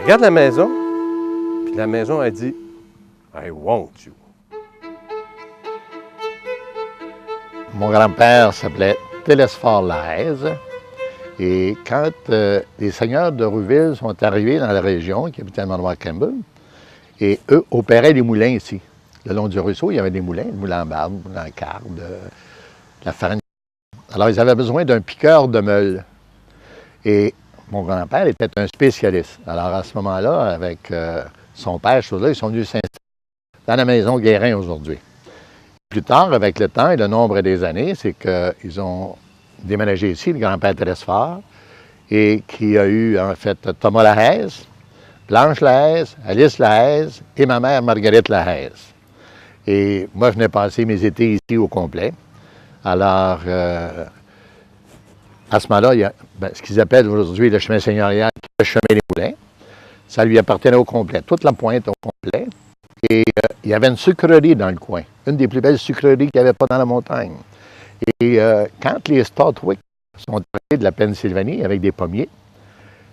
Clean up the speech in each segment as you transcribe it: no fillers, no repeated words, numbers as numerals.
regarde la maison, puis la maison a dit « I want you ». Mon grand-père s'appelait Télesphore Lahaise. Et quand les seigneurs de Rouville sont arrivés dans la région, qui habitaient à Manoir-Campbell, et eux opéraient des moulins ici. Le long du ruisseau, il y avait des moulins, le moulin en barbe, le moulin en carde, la farine. Alors, ils avaient besoin d'un piqueur de meules. Et mon grand-père était un spécialiste. Alors, à ce moment-là, avec son père, ils sont venus s'installer dans la maison Guérin aujourd'hui. Plus tard, avec le temps et le nombre des années, c'est qu'ils ont déménagé ici, le grand-père Télesphore, et qui a eu, en fait, Thomas Lahaise, Blanche Lahaise, Alice Lahaise et ma mère Marguerite Lahaise. Et moi, je venais passer mes étés ici au complet. Alors, à ce moment-là, il y a ce qu'ils appellent aujourd'hui le chemin seigneurial, le chemin des moulins. Ça lui appartenait au complet, toute la pointe au complet. Et il y avait une sucrerie dans le coin, une des plus belles sucreries qu'il n'y avait pas dans la montagne. Et quand les Stotwick sont arrivés de la Pennsylvanie avec des pommiers,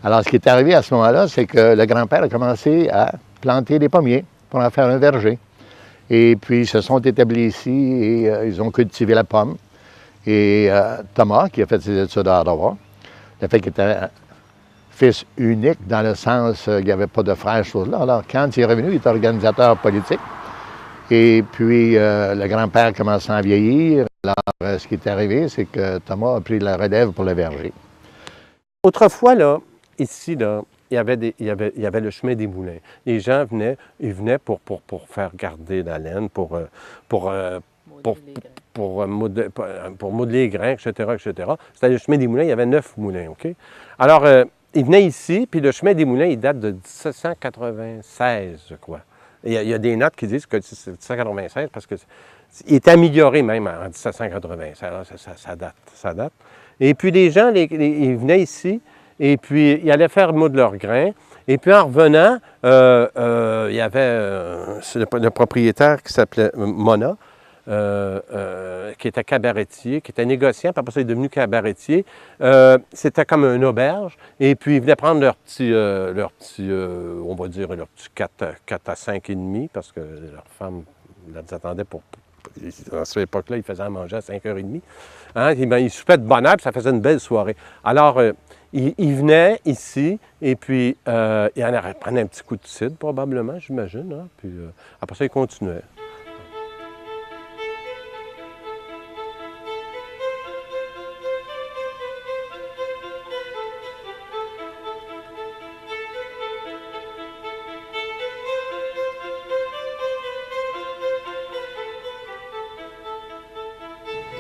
alors ce qui est arrivé à ce moment-là, c'est que le grand-père a commencé à planter des pommiers pour en faire un verger. Et puis ils se sont établis ici et ils ont cultivé la pomme. Et Thomas, qui a fait ses études à Ottawa, le fait qu'il était fils unique dans le sens qu'il n'y avait pas de frères, choses-là. Alors, quand il est revenu, il était organisateur politique. Et puis, le grand-père commençant à vieillir. Alors, ce qui est arrivé, c'est que Thomas a pris la relève pour le verger. Autrefois, là, ici, là, il y avait le chemin des moulins. Les gens venaient, ils venaient pour faire garder la laine, pour modeler les grains, etc., etc. C'était le chemin des moulins, il y avait 9 moulins, OK? Alors, ils venaient ici, puis le chemin des moulins, il date de 1796, je crois. Il y a des notes qui disent que c'est 1796 parce qu'il est amélioré même en 1796. Alors, ça date. Et puis, les gens, ils venaient ici, et puis, ils allaient faire moudre leurs grains. Et puis, en revenant, il y avait le propriétaire qui s'appelait Mona, qui était cabaretier, qui était négociant, puis après ça, il est devenu cabaretier. C'était comme une auberge, et puis ils venaient prendre leur petit on va dire, leur petit 4 à 5,5, parce que leurs femmes les attendaient à cette époque-là, ils faisaient à manger à 5h30. Hein? Ils soupaient de bonne heure, puis ça faisait une belle soirée. Alors, ils venaient ici, et puis ils en prenaient un petit coup de cidre, probablement, j'imagine. Hein? Puis après ça, ils continuaient.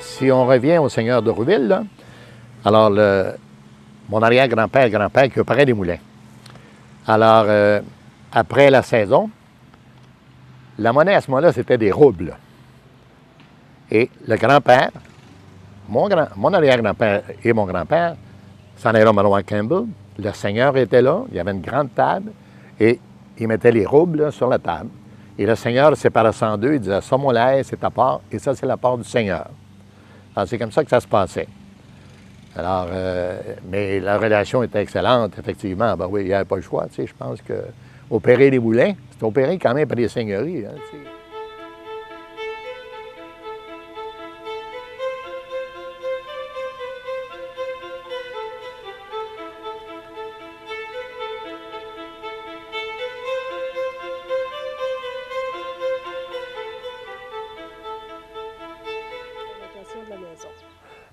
Si on revient au seigneur de Rouville, là, alors mon arrière-grand-père, grand-père qui opérait des moulins. Alors, après la saison, la monnaie à ce moment-là, c'était des roubles. Et le grand-père, mon arrière-grand-père et mon grand-père, s'en allaient au manoir Campbell. Le seigneur était là, il y avait une grande table, et il mettait les roubles là, sur la table. Et le seigneur séparait ça en deux, il disait « ça, mon lait, c'est ta part, et ça, c'est la part du seigneur ». Alors, c'est comme ça que ça se passait. Alors, mais la relation était excellente, effectivement. Ben oui, il n'y avait pas le choix, tu sais. Je pense que opérer les moulins, c'est opéré quand même par des seigneuries, hein, tu sais.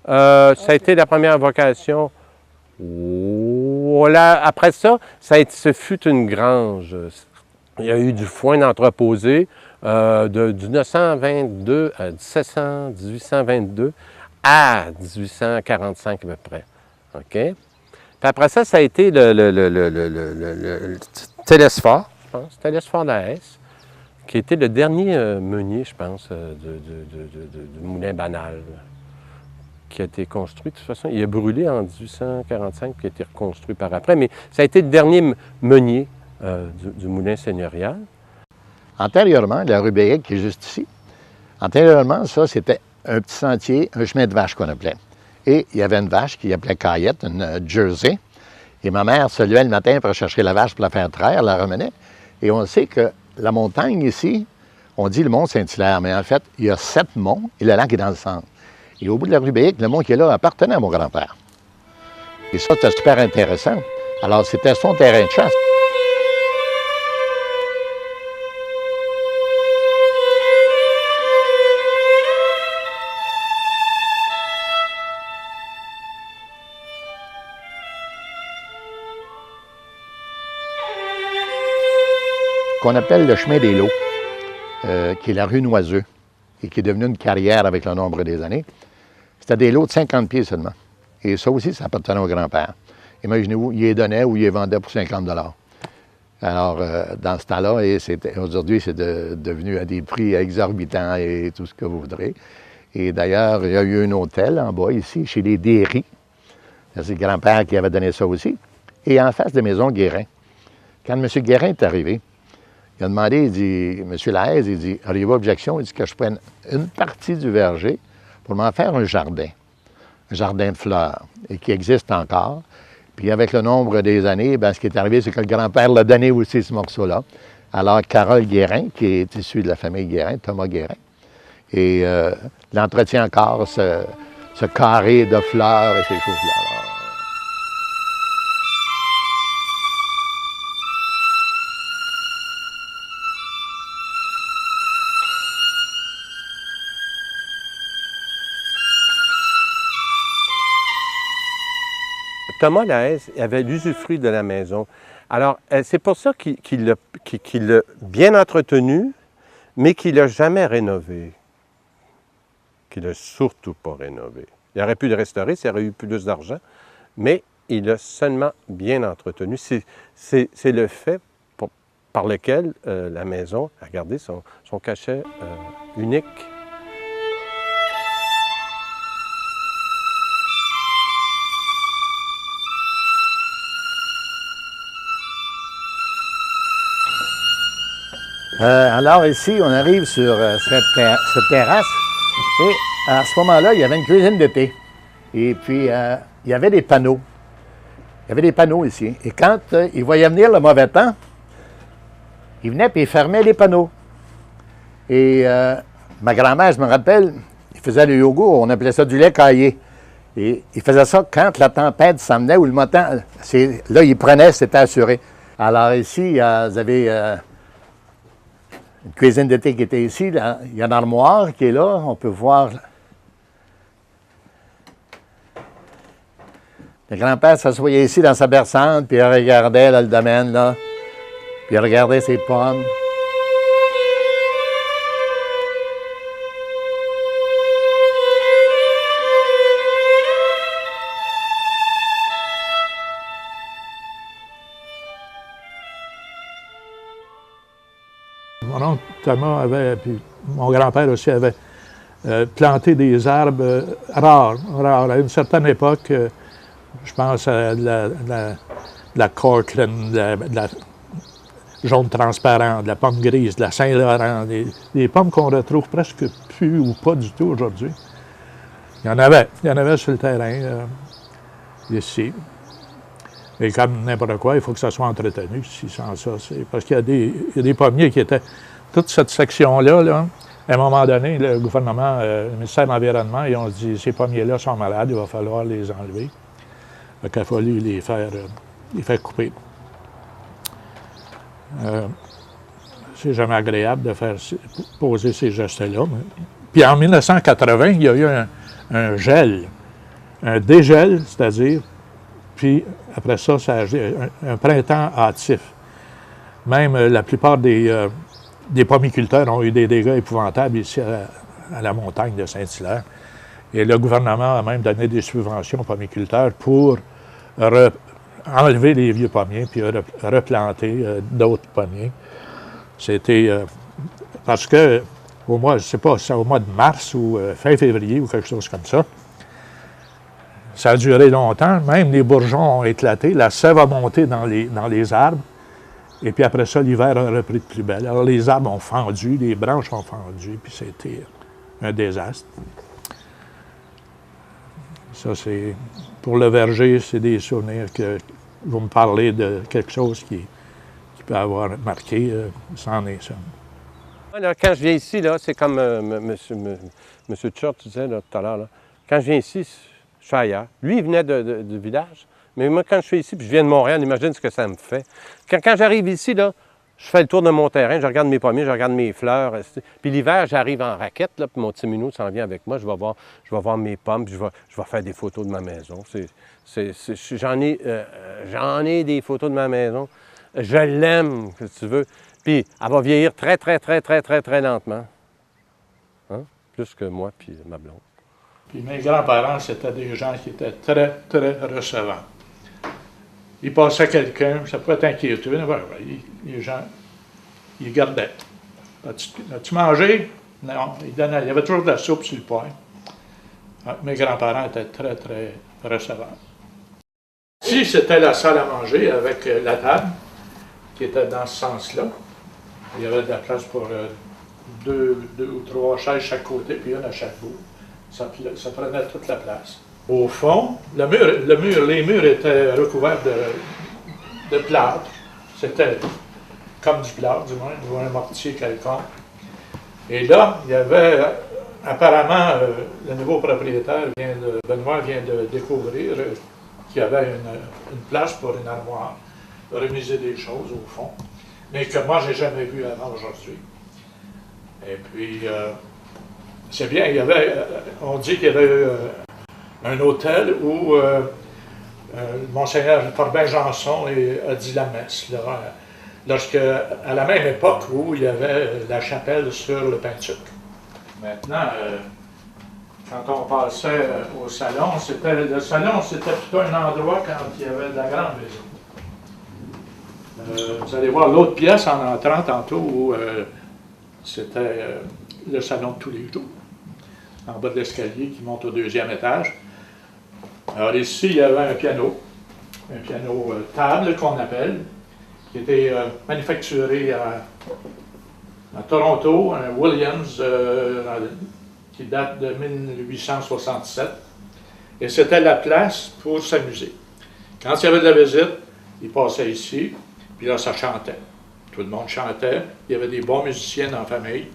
Ça a été la première vocation. Voilà. Après ça, ce fut une grange. Il y a eu du foin d'entreposé de 1922 à 1822 à 1845 à peu près. OK? Puis après ça, ça a été le Télesphore, je pense, Télesphore Lahaise, qui était le dernier meunier, je pense, du moulin banal, qui a été construit. De toute façon, il a brûlé en 1845, puis il a été reconstruit par après, mais ça a été le dernier meunier du moulin seigneurial. Antérieurement, la rue Béic, qui est juste ici, antérieurement, ça, c'était un petit sentier, un chemin de vache qu'on appelait. Et il y avait une vache qui appelait Caillette, une Jersey, Et ma mère se levait le matin pour chercher la vache pour la faire traire, la ramenait. Et on sait que la montagne ici, on dit le mont Saint-Hilaire, mais en fait, il y a 7 monts et le lac est dans le centre. Et au bout de la rue Béique, le mont qui est là appartenait à mon grand-père. Et ça, c'était super intéressant. Alors, c'était son terrain de chasse. Qu'on appelle le chemin des lots, qui est la rue Noiseux, et qui est devenu une carrière avec le nombre des années. C'était des lots de 50 pieds seulement. Et ça aussi, ça appartenait au grand-père. Imaginez-vous, il les donnait ou il les vendait pour 50 $. Alors, dans ce temps-là, et aujourd'hui, c'est devenu à des prix exorbitants et tout ce que vous voudrez. Et d'ailleurs, il y a eu un hôtel en bas ici, chez les Derry. C'est le grand-père qui avait donné ça aussi. Et en face de Maison Guérin. Quand M. Guérin est arrivé, il a demandé, il dit, M. Lahaise, il dit, auriez-vous objection? Il dit que je prenne une partie du verger pour m'en faire un jardin de fleurs, et qui existe encore. Puis avec le nombre des années, bien, ce qui est arrivé, c'est que le grand-père l'a donné aussi, ce morceau-là. Alors, Carole Guérin, qui est issue de la famille Guérin, Thomas Guérin, et il entretient encore ce carré de fleurs et ces choses-là. Thomas Lahaise avait l'usufruit de la maison. Alors, c'est pour ça qu'il l'a bien entretenu, mais qu'il l'a jamais rénové. Qu'il l'a surtout pas rénové. Il aurait pu le restaurer s'il aurait eu plus d'argent, mais il l'a seulement bien entretenu. C'est le fait par lequel la maison a gardé son cachet unique. Alors ici, on arrive sur cette terrasse et à ce moment-là, il y avait une cuisine d'été. Et puis, il y avait des panneaux. Il y avait des panneaux ici. Et quand il voyait venir le mauvais temps, il venait et il fermait les panneaux. Et ma grand-mère, je me rappelle, il faisait le yogourt, on appelait ça du lait caillé. Et il faisait ça quand la tempête s'en venait ou le matin. Là, il prenait, c'était assuré. Alors ici, vous avez... une cuisine d'été qui était ici, là. Il y a une armoire qui est là, on peut voir. Le grand-père s'assoyait ici dans sa berçante, puis il regardait là, le domaine, là, puis il regardait ses pommes. Mon oncle Thomas avait, puis mon grand-père aussi avait planté des arbres rares. À une certaine époque, je pense à de la Cortland, de la jaune transparent, de la pomme grise, de la Saint-Laurent, des pommes qu'on retrouve presque plus ou pas du tout aujourd'hui. Il y en avait sur le terrain ici. Et comme n'importe quoi, il faut que ça soit entretenu. Si sans ça, c'est parce qu'il y a des pommiers qui étaient... Toute cette section-là, là, à un moment donné, le gouvernement, le ministère de l'Environnement, ils ont dit, ces pommiers-là sont malades, il va falloir les enlever. Donc, il a fallu les faire couper. C'est jamais agréable de faire poser ces gestes-là. Puis en 1980, il y a eu un gel, un dégel, c'est-à-dire, puis après ça, ça a un printemps hâtif. Même la plupart des pommiculteurs ont eu des dégâts épouvantables ici à la montagne de Saint-Hilaire. Et le gouvernement a même donné des subventions aux pommiculteurs pour enlever les vieux pommiers puis replanter d'autres pommiers. C'était parce que au mois, je ne sais pas, c'est au mois de mars ou fin février ou quelque chose comme ça. Ça a duré longtemps, même les bourgeons ont éclaté, la sève a monté dans les arbres, et puis après ça, l'hiver a repris de plus belle. Alors les arbres ont fendu, les branches ont fendu, puis c'était un désastre. Ça, c'est pour le verger, c'est des souvenirs vous me parlez de quelque chose qui peut avoir marqué, c'en est ça. Alors, quand je viens ici, là, c'est comme M. Church disait là, tout à l'heure. Quand je viens ici, je suis ailleurs. Lui, il venait du village. Mais moi, quand je suis ici, puis je viens de Montréal, imagine ce que ça me fait. Quand j'arrive ici, là, je fais le tour de mon terrain, je regarde mes pommiers, je regarde mes fleurs. Puis l'hiver, j'arrive en raquette, là, puis mon petit minou s'en vient avec moi. Je vais voir mes pommes, puis je vais faire des photos de ma maison. J'en ai des photos de ma maison. Je l'aime, si tu veux. Puis elle va vieillir très, très, très, très, très, très lentement. Hein? Plus que moi, puis ma blonde. Puis mes grands-parents, c'était des gens qui étaient très, très recevants. Il passait quelqu'un, ça pouvait être inquiétant. Les gens, ils gardaient. As-tu mangé? Non. Il y avait toujours de la soupe sur le poing. Mes grands-parents étaient très, très recevants. Ici, c'était la salle à manger avec la table qui était dans ce sens-là. Il y avait de la place pour deux ou trois chaises chaque côté, puis une à chaque bout. Ça prenait toute la place. Au fond, les murs étaient recouverts de plâtre. C'était comme du plâtre, du moins, ou un mortier quelconque. Et là, il y avait, apparemment, le nouveau propriétaire, Benoît, vient de découvrir qu'il y avait une place pour une armoire, remiser des choses au fond, mais que moi, je n'ai jamais vu avant aujourd'hui. Et puis, c'est bien, on dit qu'il y avait eu un hôtel où Monseigneur Corbin Janson a dit la messe. À la même époque où il y avait la chapelle sur le Pin-Tuc. Maintenant, quand on passait au salon, le salon, c'était plutôt un endroit quand il y avait de la grande visite. Vous allez voir l'autre pièce en entrant tantôt où c'était le salon de tous les jours, en bas de l'escalier qui monte au deuxième étage. Alors ici, il y avait un piano table qu'on appelle, qui était manufacturé à Toronto, un Williams qui date de 1867. Et c'était la place pour s'amuser. Quand il y avait de la visite, il passait ici, puis là, ça chantait. Tout le monde chantait. Il y avait des bons musiciens dans la famille.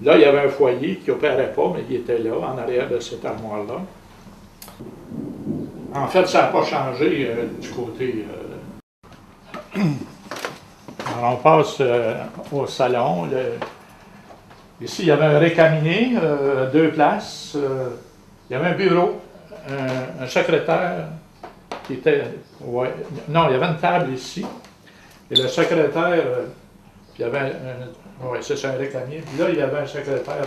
Là, il y avait un foyer qui n'opérait pas, mais il était là, en arrière de cette armoire-là. En fait, ça n'a pas changé du côté. Alors, on passe au salon. Ici, il y avait un récamier, 2 places. Il y avait un bureau, un secrétaire qui était. Ouais, non, il y avait une table ici. Et le secrétaire, puis il y avait oui, c'est un récamier. Puis là, il y avait un secrétaire.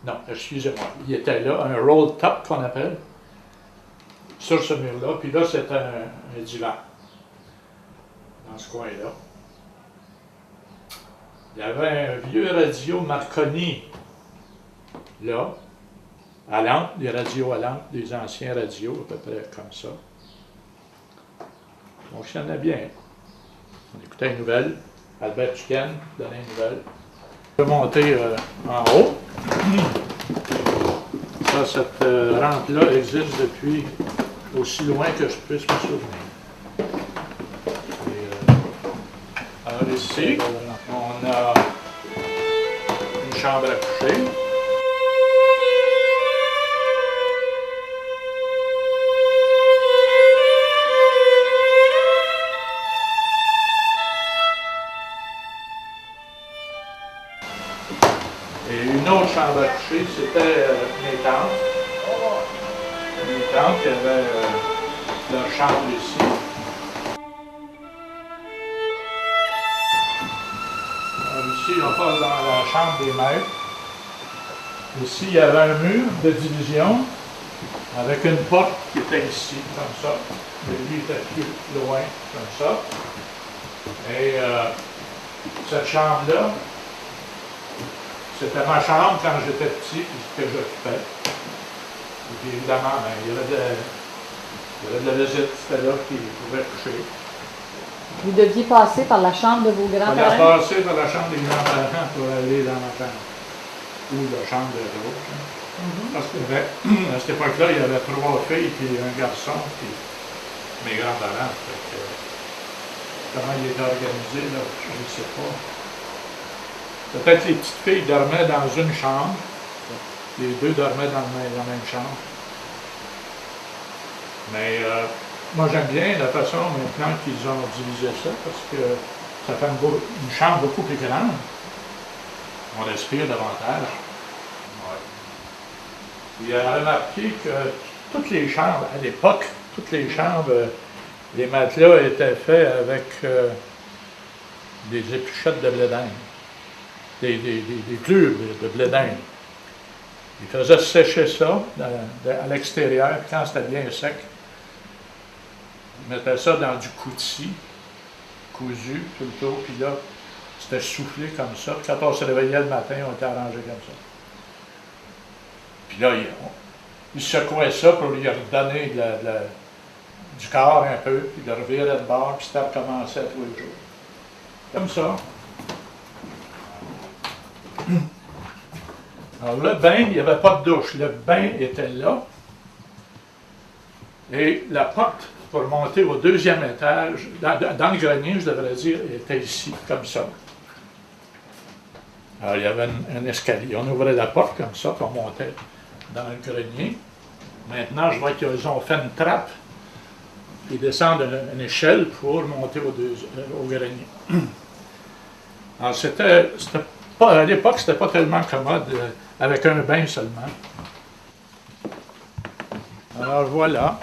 Non, excusez-moi. Il était là, un roll top qu'on appelle, sur ce mur-là. Puis là, c'était un divan, dans ce coin-là. Il y avait un vieux radio Marconi, là, à lampe, des radios à lampe, des anciens radios, à peu près comme ça. Ça fonctionnait bien. On écoutait une nouvelle. Albert Duquesne donnait une nouvelle. Je peux monter en haut. Ça, cette rampe-là existe depuis aussi loin que je puisse me souvenir. Alors ici, on a une chambre à coucher. Et une autre chambre à coucher, c'était mes tantes. Mes tantes qui avaient leur chambre ici. Alors ici, on passe dans la chambre des maîtres. Ici, il y avait un mur de division avec une porte qui était ici, comme ça. Et lui était plus loin, comme ça. Et cette chambre-là, c'était ma chambre quand j'étais petit, puis que j'occupais. Et puis évidemment, il y avait de la visite, c'était là qu'ils pouvaient coucher. Vous deviez passer par la chambre de vos On a grands-parents? passé par la chambre des grands-parents pour aller dans ma chambre. Ou la chambre de l'autre. Parce qu'à cette époque-là, il y avait 3 filles et un garçon. Puis mes grands-parents. Comment il était organisé, là, je ne sais pas. Peut-être les petites filles dormaient dans une chambre. Les deux dormaient dans la même chambre. Mais moi, j'aime bien la façon maintenant qu'ils ont divisé ça, parce que ça fait une chambre beaucoup plus grande. On respire davantage. Ouais. Il a remarqué que toutes les chambres, à l'époque, les matelas étaient faits avec des épluchettes de blé d'Inde, des plures de blé d'Inde. Il faisait sécher ça à l'extérieur, quand c'était bien sec. Il mettait ça dans du coutil, cousu tout le tour, puis là, c'était soufflé comme ça. Puis quand on se réveillait le matin, on était arrangé comme ça. Puis là, il secouait ça pour lui redonner du corps un peu, puis il le revirait de bord, puis ça recommençait tous les jours. Comme ça. Alors le bain, il n'y avait pas de douche. Le bain était là. Et la porte pour monter au deuxième étage, dans le grenier, je devrais dire, était ici, comme ça. Alors il y avait un escalier. On ouvrait la porte comme ça, puis on montait dans le grenier. Maintenant, je vois qu'ils ont fait une trappe. Ils descendent une échelle pour monter au grenier. Alors c'était pas, à l'époque, c'était pas tellement commode avec un bain seulement. Alors voilà.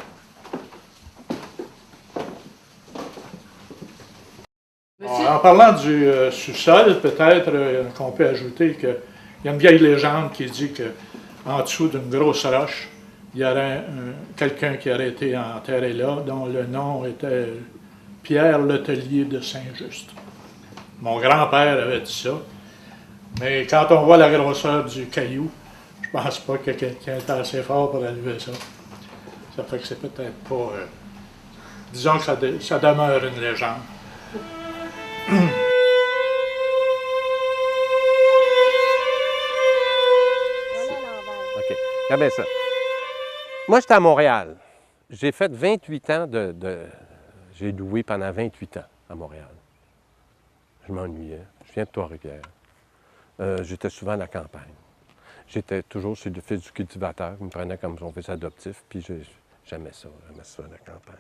En parlant du sous-sol, peut-être qu'on peut ajouter qu'il y a une vieille légende qui dit qu'en dessous d'une grosse roche, il y aurait quelqu'un qui aurait été enterré là, dont le nom était Pierre Letellier de Saint-Just. Mon grand-père avait dit ça, mais quand on voit la grosseur du caillou, je pense pas que quelqu'un est assez fort pour enlever ça. Ça fait que c'est peut-être pas... disons que ça demeure une légende. OK. Regardez ça. Moi, j'étais à Montréal. J'ai fait 28 ans j'ai loué pendant 28 ans à Montréal. Je m'ennuyais. Je viens de Trois-Rivières. J'étais souvent à la campagne. J'étais toujours chez le fils du cultivateur. Il me prenait comme son fils adoptif, puis j'aimais ça la campagne.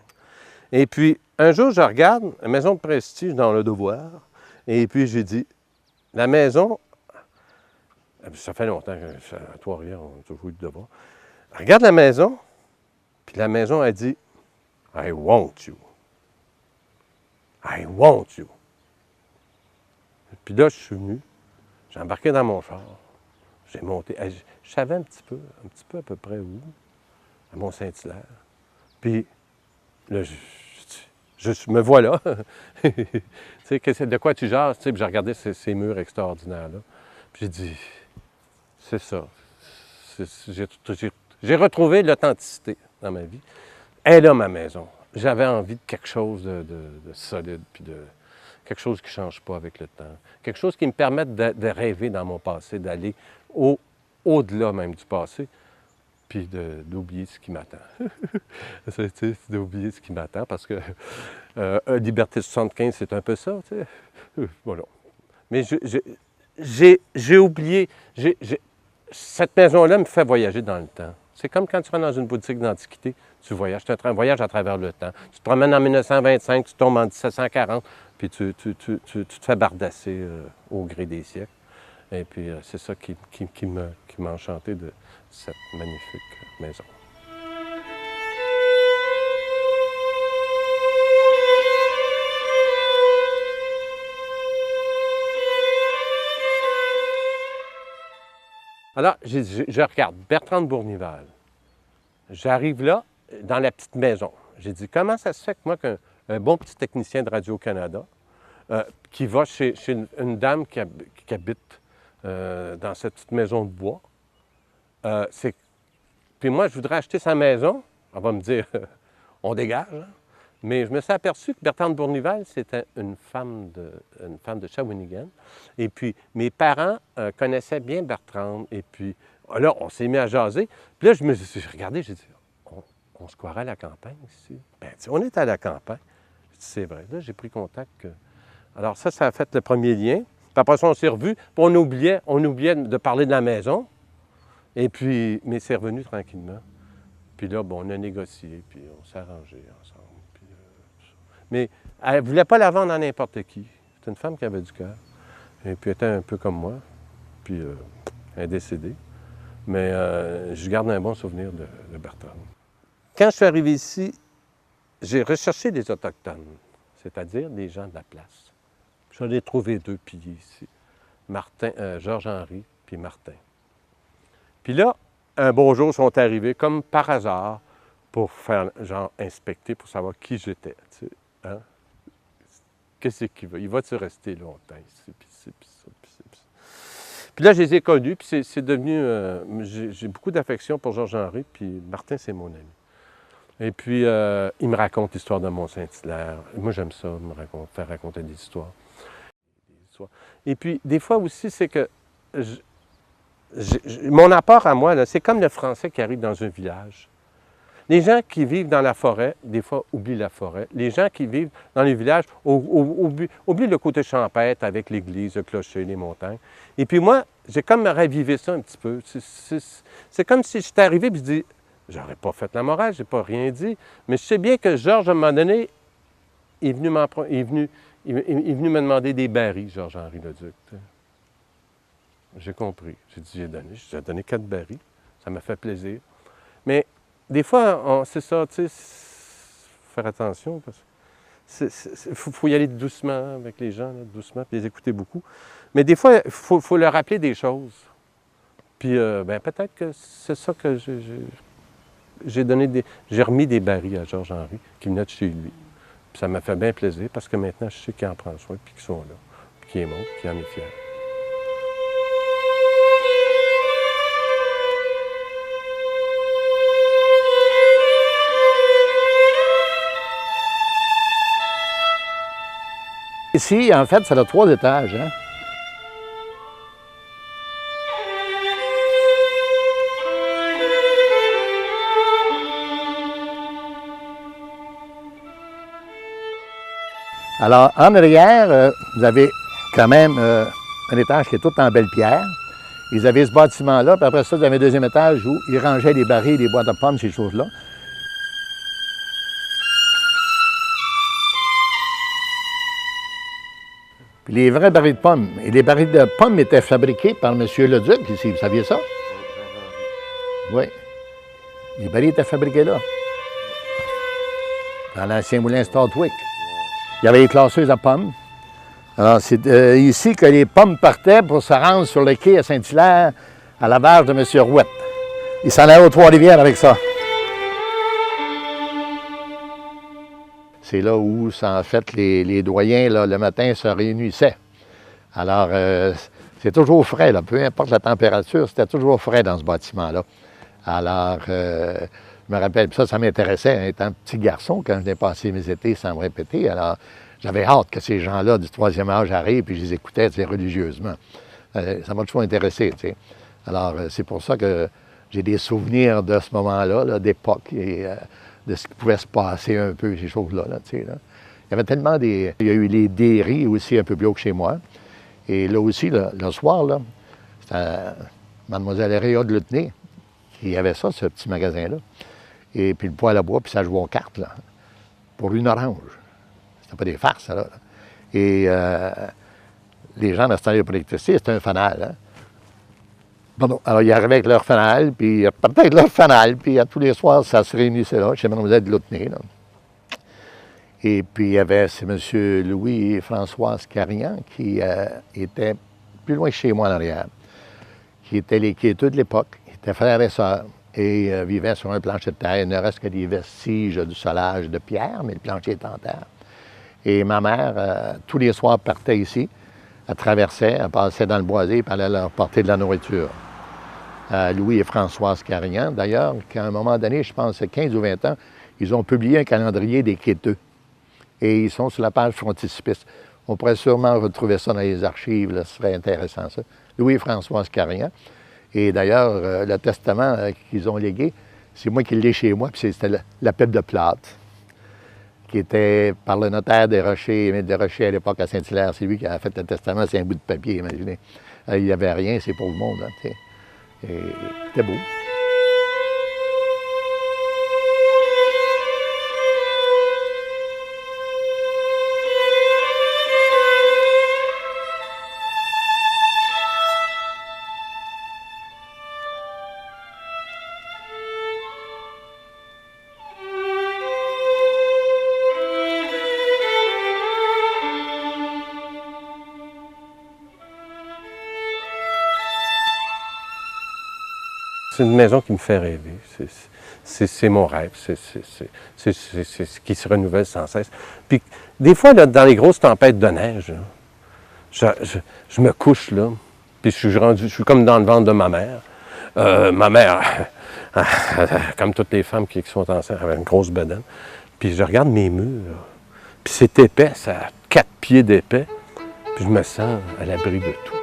Et puis, un jour, je regarde la maison de prestige dans Le Devoir, et puis j'ai dit, la maison, ça fait longtemps que je suis à Trois-Rivières, on a toujours eu le Devoir. Regarde la maison, puis la maison a dit, I want you. I want you. Puis là, je suis venu, j'ai embarqué dans mon char, j'ai monté, je savais un petit peu à peu près où, à Mont-Saint-Hilaire. Puis là, je me vois là. Tu sais, de quoi tu jases? Tu sais, puis j'ai regardé ces murs extraordinaires-là. Puis j'ai dit, c'est ça. J'ai retrouvé l'authenticité dans ma vie. Elle est là, ma maison. J'avais envie de quelque chose de solide, puis de quelque chose qui ne change pas avec le temps. Quelque chose qui me permette de rêver dans mon passé, d'aller au-delà même du passé, puis d'oublier ce qui m'attend. D'oublier ce qui m'attend, parce que Liberté 75, c'est un peu ça, tu sais. Voilà. Mais j'ai oublié, cette maison-là me fait voyager dans le temps. C'est comme quand tu rentres dans une boutique d'antiquité, tu voyages, c'est un voyage à travers le temps. Tu te promènes en 1925, tu tombes en 1740, puis tu te fais bardasser au gré des siècles. Et puis c'est ça qui m'a enchanté de cette magnifique maison. Alors, je regarde Bertrand de Bournival. J'arrive là, dans la petite maison. J'ai dit, comment ça se fait que moi, qu'un bon petit technicien de Radio-Canada, qui va chez une dame qui habite dans cette petite maison de bois, puis moi, je voudrais acheter sa maison. On va me dire, on dégage. Hein? Mais je me suis aperçu que Bertrand de Bournival, c'était une femme de Shawinigan. Et puis, mes parents connaissaient bien Bertrand. Et puis, là, on s'est mis à jaser. Puis là, je me suis regardé, j'ai dit, on se croirait à la campagne ici. Ben, on est à la campagne. C'est vrai. Là, j'ai pris contact. Alors ça a fait le premier lien. Puis après ça, on s'est revus. Puis on oubliait de parler de la maison. Et puis, mais c'est revenu tranquillement. Puis là, bon, on a négocié, puis on s'est arrangé ensemble. Puis, mais elle ne voulait pas la vendre à n'importe qui. C'était une femme qui avait du cœur. Et puis elle était un peu comme moi. Puis elle est décédée. Mais je garde un bon souvenir de Bertrand. Quand je suis arrivé ici, j'ai recherché des Autochtones, c'est-à-dire des gens de la place. J'en ai trouvé 2 piliers ici. Georges-Henri puis Martin. Puis là, un beau jour, ils sont arrivés comme par hasard pour faire, genre, inspecter pour savoir qui j'étais. Tu sais, hein? Qu'est-ce qu'il va? Il va-tu rester longtemps ici? Puis ça, puis ça, puis ça, puis ça. Puis là, je les ai connus, puis c'est devenu... j'ai beaucoup d'affection pour Georges-Henri, puis Martin, c'est mon ami. Et puis, il me raconte l'histoire de Mont-Saint-Hilaire. Moi, j'aime ça, faire raconter des histoires. Et puis, des fois aussi, c'est que... mon apport à moi, c'est comme le Français qui arrive dans un village. Les gens qui vivent dans la forêt, des fois, oublient la forêt. Les gens qui vivent dans les villages oublient le côté champêtre avec l'église, le clocher, les montagnes. Et puis moi, j'ai comme ravivé ça un petit peu. C'est comme si j'étais arrivé et je dis, j'aurais pas fait la morale, j'ai pas rien dit, mais je sais bien que Georges, à un moment donné, est venu me demander des barils, Georges-Henri Leduc. J'ai compris. J'ai dit, j'ai donné 4 barils. Ça m'a fait plaisir. Mais des fois, c'est ça, tu sais, faire attention, parce que faut y aller doucement avec les gens, là, doucement, puis les écouter beaucoup. Mais des fois, il faut leur rappeler des choses. Puis, ben, peut-être que c'est ça que j'ai remis des barils à Georges-Henri, qui venaient de chez lui. Puis ça m'a fait bien plaisir, parce que maintenant, je sais qu'il en prend soin, puis qu'ils sont là, puis qu'il est bon, qu'il en est fier. Ici, en fait, ça a 3 étages. Hein? Alors, en arrière, vous avez quand même un étage qui est tout en belle pierre. Ils avaient ce bâtiment-là, puis après ça, vous avez un deuxième étage où ils rangeaient les barils, les boîtes de pommes, ces choses-là. Puis les vrais barils de pommes. Et les barils de pommes étaient fabriqués par M. Leduc, ici. Vous saviez ça? Oui. Les barils étaient fabriqués là. Dans l'ancien moulin Stadwick. Il y avait les classeuses à pommes. Alors, c'est ici que les pommes partaient pour se rendre sur le quai à Saint-Hilaire, à la barge de M. Rouette. Il s'en allait aux Trois-Rivières avec ça. C'est là où, en fait, les doyens, là, le matin, se réunissaient. Alors, c'est toujours frais, là, peu importe la température, c'était toujours frais dans ce bâtiment-là. Alors, je me rappelle, ça m'intéressait, hein, étant petit garçon, quand je venais passer mes étés sans me répéter. Alors, j'avais hâte que ces gens-là du 3e âge arrivent, puis je les écoutais, tu sais, religieusement. Ça m'a toujours intéressé, tu sais. Alors, c'est pour ça que j'ai des souvenirs de ce moment-là, là, d'époque, et de ce qui pouvait se passer un peu, ces choses-là, là, tu sais, là. Il y avait tellement des... Il y a eu les dairies aussi un peu plus haut que chez moi. Et là aussi, le soir, là, c'était Mademoiselle Réa de Lutenay qui avait ça, ce petit magasin-là. Et puis le poêle à bois, puis ça jouait aux cartes, là, pour une orange. C'était pas des farces, ça, là. Et les gens d'installer pour l'électricité, c'était un fanal, hein. Pardon. Alors, ils arrivaient avec leur fanal, puis peut-être leur fanal, puis tous les soirs, ça se réunissait là, chez Mademoiselle de Lutenay, là. Et puis, il y avait M. Louis et Françoise Carignan qui était plus loin que chez moi en arrière, qui étaient les quêteux de l'époque, qui étaient frères et sœurs, et vivaient sur un plancher de terre. Il ne reste que des vestiges du solage de pierre, mais le plancher est en terre. Et ma mère, tous les soirs, partait ici. Elle traversait, elle passait dans le boisé, puis elle allait leur porter de la nourriture. Louis et Françoise Carignan, d'ailleurs, qu'à un moment donné, je pense 15 ou 20 ans, ils ont publié un calendrier des quêteux. Et ils sont sur la page frontispice. On pourrait sûrement retrouver ça dans les archives, là, ce serait intéressant, ça. Louis et Françoise Carignan. Et d'ailleurs, le testament qu'ils ont légué, C'est moi qui l'ai chez moi, puis c'était la pipe de plâtre, qui était par le notaire des Rochers, Émile Desrochers à l'époque à Saint-Hilaire. C'est lui qui a fait le testament, c'est un bout de papier, imaginez. Il n'y avait rien, c'est pour le monde, hein, tu sais. Et c'était beau. C'est une maison qui me fait rêver. C'est mon rêve. C'est ce qui se renouvelle sans cesse. Puis des fois, là, dans les grosses tempêtes de neige, là, je me couche là, puis je suis comme dans le ventre de ma mère. Ma mère, comme toutes les femmes qui sont enceintes, avait une grosse bedaine. Puis je regarde mes murs, puis c'est épais, ça a 4 pieds d'épais. Puis je me sens à l'abri de tout.